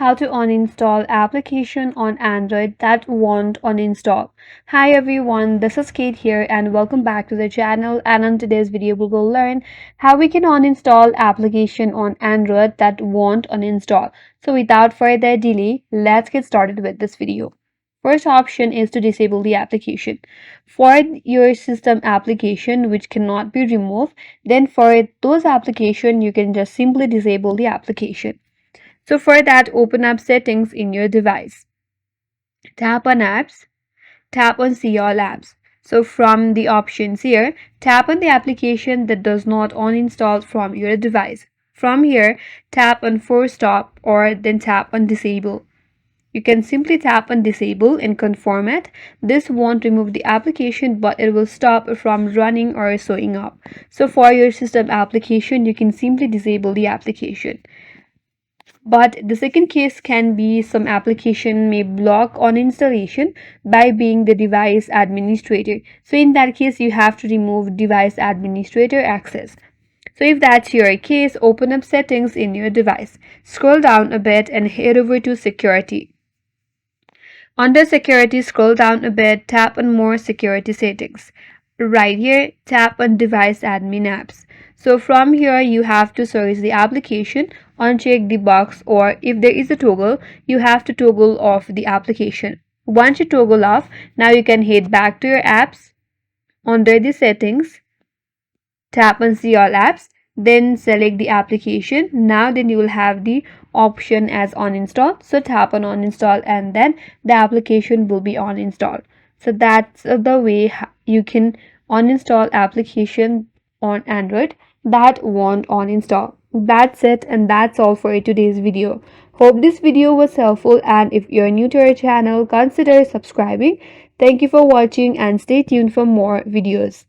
how to uninstall application on Android that won't uninstall. Hi everyone, this is Kate here and welcome back to the channel, and in today's video we will learn how we can uninstall application on Android that won't uninstall. So without further delay, let's get started with this video. First option is to disable the application. For your system application which cannot be removed, then for those application you can just simply disable the application. So for that, open up settings in your device. Tap on apps, tap on see all apps. So from the options here, tap on the application that does not uninstall from your device. From here, tap on force stop or then tap on disable. You can simply tap on disable and confirm it. This won't remove the application, but it will stop from running or showing up. So for your system application, you can simply disable the application. But the second case can be some application may block on installation by being the device administrator. So in that case, you have to remove device administrator access. So if that's your case, open up settings in your device. Scroll down a bit and head over to security. Under security, scroll down a bit, tap on more security settings. Right here, tap on device admin apps. So from here, you have to search the application, uncheck the box, or if there is a toggle, you have to toggle off the application. Once you toggle off, now you can head back to your apps. Under the settings, tap on see all apps, then select the application. Now then you will have the option as uninstall. So tap on uninstall and then the application will be uninstalled. So that's the way you can uninstall application on Android that won't uninstall. That's it, and that's all for today's video. Hope this video was helpful, and if you're new to our channel, consider subscribing. Thank you for watching and stay tuned for more videos.